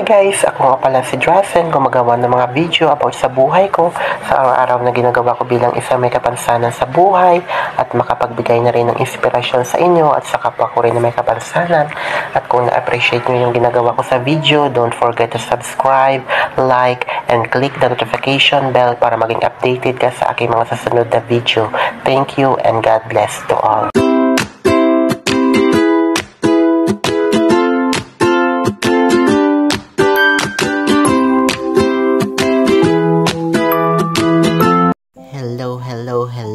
guys, ako nga pala si Drazen, gumagawa ng mga video about sa buhay ko, sa araw-araw na ginagawa ko bilang isang may kapansanan sa buhay at makapagbigay na rin ng inspirasyon sa inyo at sa kapwa ko rin na may kapansanan. At kung na-appreciate nyo yung ginagawa ko sa video, don't forget to subscribe, like, and click the notification bell para maging updated ka sa aking mga susunod na video. Thank you and God bless to all.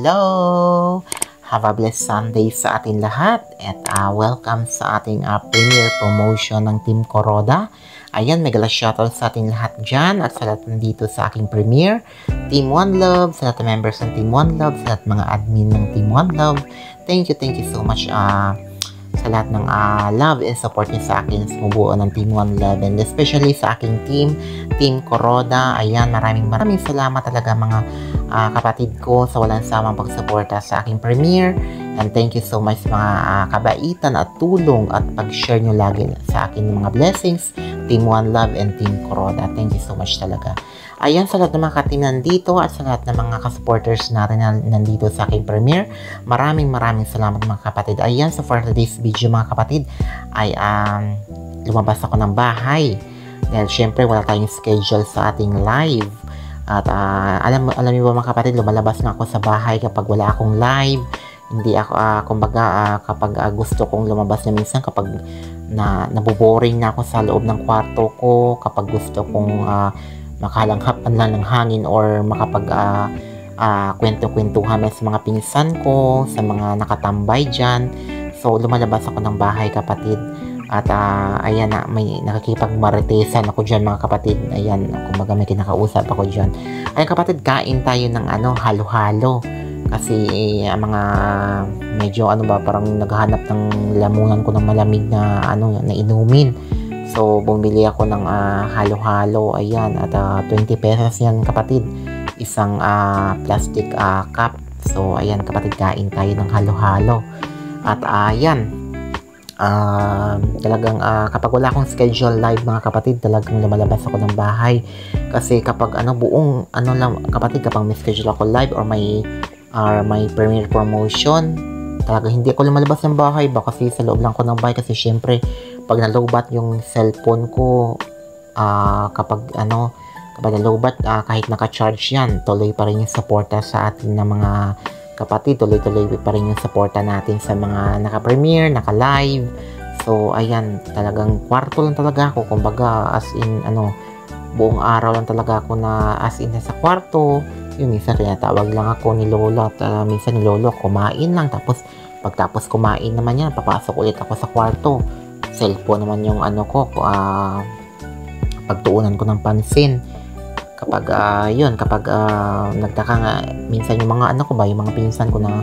Hello! Have a blessed Sunday sa ating lahat at welcome sa ating premiere promotion ng Team Kuroda. Ayan, mega shoutout sa ating lahat dyan at sa lahat nandito sa aking premiere. Team One Love, sa lahat ng members ng Team One Love, sa lahat ng mga admin ng Team One Love. Thank you so much sa lahat ng love and support niyo sa akin sa bubuo ng Team One Love and especially sa aking Team Kuroda. Ayan, maraming salamat talaga mga kapatid ko sa walang samang pagsuporta sa aking premiere, and thank you so much mga kabaitan at tulong at pag-share nyo lagi sa akin ng mga blessings, Team One Love and Team Kuroda. Thank you so much talaga. Ayan, sa lahat ng mga ka-team nandito at sa lahat ng mga ka-supporters natin na nandito sa aking premiere, maraming salamat mga kapatid. Ayan, so for today's video mga kapatid ay lumabas ako ng bahay dahil syempre wala tayong schedule sa ating live. At alam niyo ba mga kapatid, lumalabas na ako sa bahay kapag wala akong live. Hindi ako, kumbaga, kapag gusto kong lumabas na minsan, kapag naboboring na ako sa loob ng kwarto ko, kapag gusto kong makalanghap lang ng hangin or makapag kwento-kwentuhan sa mga pinsan ko, sa mga nakatambay dyan. So, lumalabas ako ng bahay kapatid. At ayan na, may nakikipagmaritesan ako dyan mga kapatid. Ayan, kumbaga may kinakausap ako dyan. Ayan kapatid, kain tayo ng halo-halo. Kasi mga medyo parang naghahanap ng lamunan ko ng malamig na na inumin. So bumili ako ng halo-halo. Ayan, at 20 pesos yan kapatid. Isang plastic cup. So ayan kapatid, kain tayo ng halo-halo. At ayan, talagang kapag wala akong schedule live mga kapatid, talagang lumalabas ako ng bahay. Kasi kapag buong lang kapatid, kapag may schedule ako live or may premiere promotion, talagang hindi ako lumalabas ng bahay ba, kasi sa loob lang ko ng bahay. Kasi syempre pag nalobat yung cellphone ko, kapag nalobat, kahit naka-charge yan, tuloy pa rin yung suporta sa atin ng mga kapatid, tuloy-tuloy pa rin yung suporta natin sa mga naka-premiere, naka-live. So ayan, talagang kwarto lang talaga ako, kumbaga as in buong araw lang talaga ako na as in sa kwarto. Yung minsan tinatawag lang ako ni Lola at minsan ni Lolo kumain lang, tapos pagtapos kumain naman yan, papasok ulit ako sa kwarto. Cellphone naman yung pagtuunan ko ng pansin. Kapag nagtaka nga minsan yung mga yung mga pinsan ko na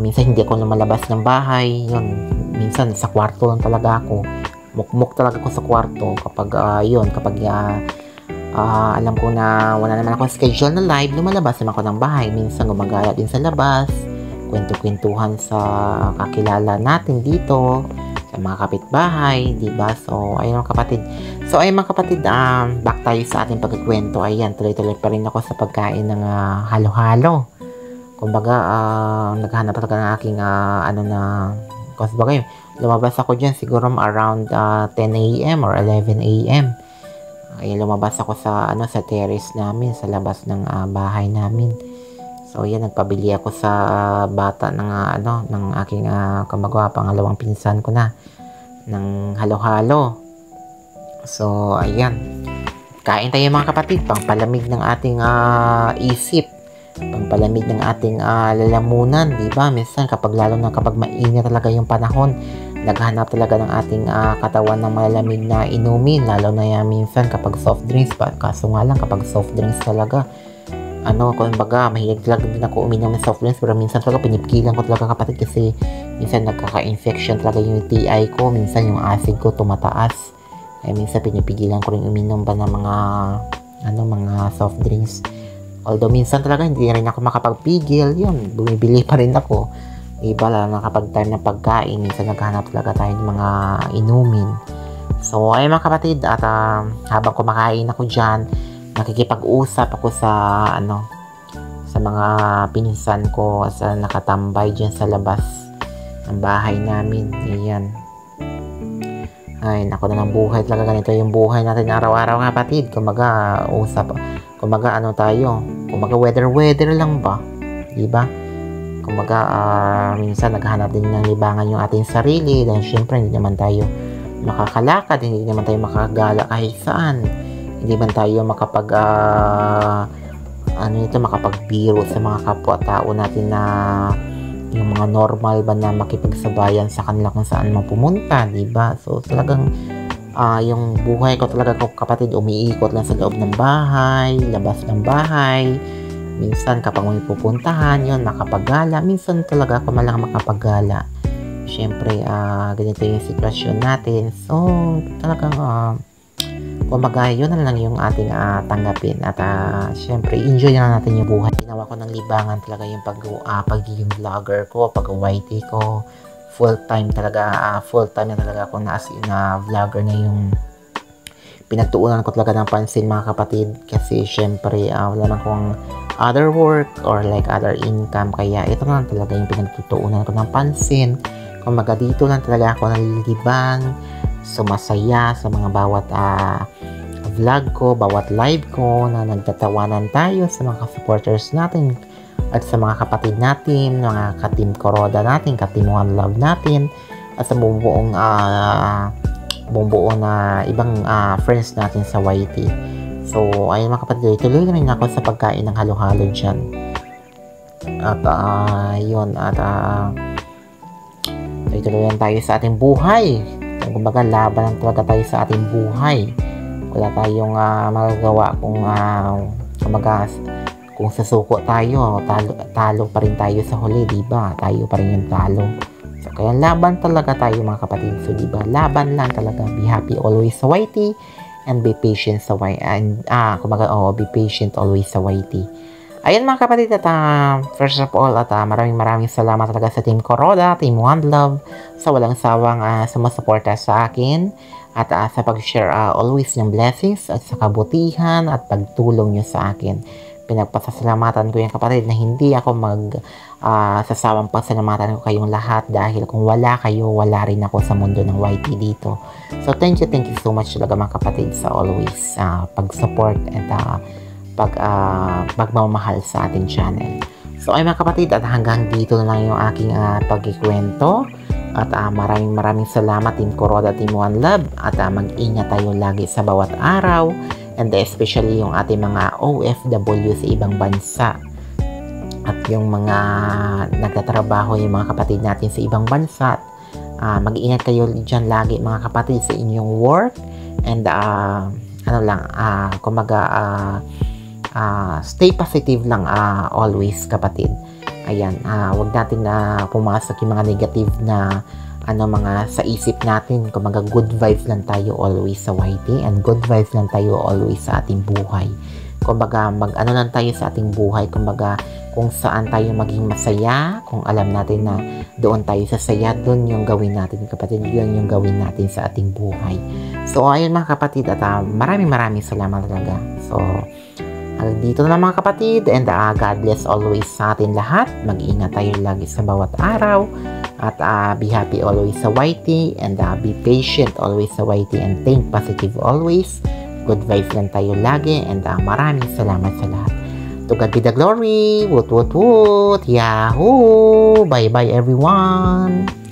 minsan hindi ako lumalabas ng bahay, yun, minsan sa kwarto lang talaga ako, mukmuk talaga ako sa kwarto kapag alam ko na wala naman akong schedule na live, lumalabas naman ako ng bahay. Minsan gumagaya din sa labas, kwento-kwentuhan sa kakilala natin dito, sa mga kapitbahay, diba? So ayun mga kapatid. So ayun mga kapatid, back tayo sa ating pagkikwento. Ayan, tuloy-tuloy pa rin ako sa pagkain ng halo-halo. Kumbaga, naghahanap talaga ng aking kumbaga, lumabas ako dyan siguro around 10 a.m. or 11 a.m. Ayan, lumabas ako sa terrace namin, sa labas ng bahay namin. So ayan, nagpabili ako sa bata ng ng aking kumbaga pangalawang pinsan ko na ng halo-halo. So ayan, kain tayo mga kapatid, pangpalamig ng ating isip, pangpalamig ng ating lalamunan, di ba? Minsan lalo na kapag mainit talaga yung panahon, naghanap talaga ng ating katawan ng malamig na inumin, lalo na yan minsan kapag soft drinks pa. Kaso nga lang, kapag soft drinks talaga, kumbaga, mahilig talaga din ako uminom ng soft drinks, pero minsan talaga pinipigilan ko talaga kapatid, kasi minsan nagkaka-infection talaga yung TI ko, minsan yung acid ko tumataas. Kaya minsan pinipigilan ko rin uminom ba ng mga soft drinks. Although minsan talaga hindi rin ako makapagpigil, yun, bumibili pa rin ako. Iba lang kapag time ng pagkain, minsan naghanap talaga tayo ng mga inumin. So, ay mga kapatid, at habang kumakain ako dyan, nakikipag-usap ako sa, sa mga pinsan ko sa nakatambay dyan sa labas ng bahay namin. Ayan. Ay, naku na ng buhay talaga. Ganito yung buhay natin araw-araw kapatid. Kumaga, weather lang ba? Diba? Kumaga, minsan naghahanap din ng libangan yung ating sarili. Dahil syempre, hindi naman tayo makakalakad, hindi naman tayo makagala kahit saan. Hindi man tayo makapagbiro sa mga kapwa-tao natin na yung mga normal ba na makipagsabayan sa kanila kung saan man pumunta, diba? So, talagang yung buhay ko talaga ko kapatid, umiikot lang sa loob ng bahay, labas ng bahay. Minsan kapag may pupuntahan, yun, makapagala. Minsan talaga ako malang makapagala. Siyempre, ganito yung sitwasyon natin. So, talagang, kumbaga, yun na lang yung ating tanggapin. At, siyempre, enjoy na natin yung buhay. Ginawa ko ng libangan talaga yung pagiging vlogger ko, pag-YT ko. Full-time na talaga ako na as in vlogger na yung pinagtuunan ko talaga ng pansin mga kapatid. Kasi, siyempre, wala nang kong other work or like other income. Kaya, ito na lang talaga yung pinagtutuunan ko ng pansin. Kumbaga dito lang talaga ako nalilibang, sumasaya sa mga bawat vlog ko, bawat live ko na nagtatawanan tayo sa mga supporters natin at sa mga kapatid natin, mga ka-Team Kuroda natin, ka-Team One Love natin at sa bumubuong ibang friends natin sa YT. So, ayun mga kapatid, tuloy na rin ako sa pagkain ng halo-halo dyan. At tuloy lang tayo sa ating buhay. Kumbaga, laban lang talaga tayo sa ating buhay. Wala tayong magagawa kung sasuko tayo, talo pa rin tayo sa huli, diba? Tayo pa rin yung talo. So, kaya laban talaga tayo mga kapatid. So, diba? Laban lang talaga. Be happy always sa YT and be patient sa YT. Be patient always sa YT. Ayun mga kapatid, at first of all, at maraming salamat talaga sa Team Kuroda, Team One Love, sa walang sawang sumusuporta sa akin, at sa pag-share always ng blessings, at sa kabutihan, at pagtulong nyo sa akin. Pinagpasasalamatan ko yung kapatid na hindi ako sasawang pasalamatan ko kayong lahat, dahil kung wala kayo, wala rin ako sa mundo ng YT dito. So thank you so much talaga mga kapatid sa always pag-support and pagmamahal sa ating channel. So ay mga kapatid, at hanggang dito na lang yung aking pagkikwento. At maraming salamat Team Kuroda, Team One Love. At mag-ingat tayo lagi sa bawat araw. And especially yung ating mga OFW sa ibang bansa. At yung mga nagtatrabaho, yung mga kapatid natin sa ibang bansa. Mag-ingat kayo dyan lagi mga kapatid sa inyong work. And stay positive lang always kapatid. Ayan, wag natin pumasok yung mga negative na mga sa isip natin. Kumaga good vibes lang tayo always sa YT and good vibes lang tayo always sa ating buhay. Kumbaga lang tayo sa ating buhay. Kumbaga kung saan tayo maging masaya, kung alam natin na doon tayo sasaya, doon yung gawin natin kapatid, yun yung gawin natin sa ating buhay. So ayun mga kapatid, at maraming salamat talaga. So dito na mga kapatid, and God bless always sa atin lahat. Mag-ingat tayo lagi sa bawat araw, at be happy always sa YT, and be patient always sa YT, and think positive always. Good vibes lang tayo lagi, and maraming salamat sa lahat. To God be the glory. Woot woot woot. Yahoo! Bye bye everyone.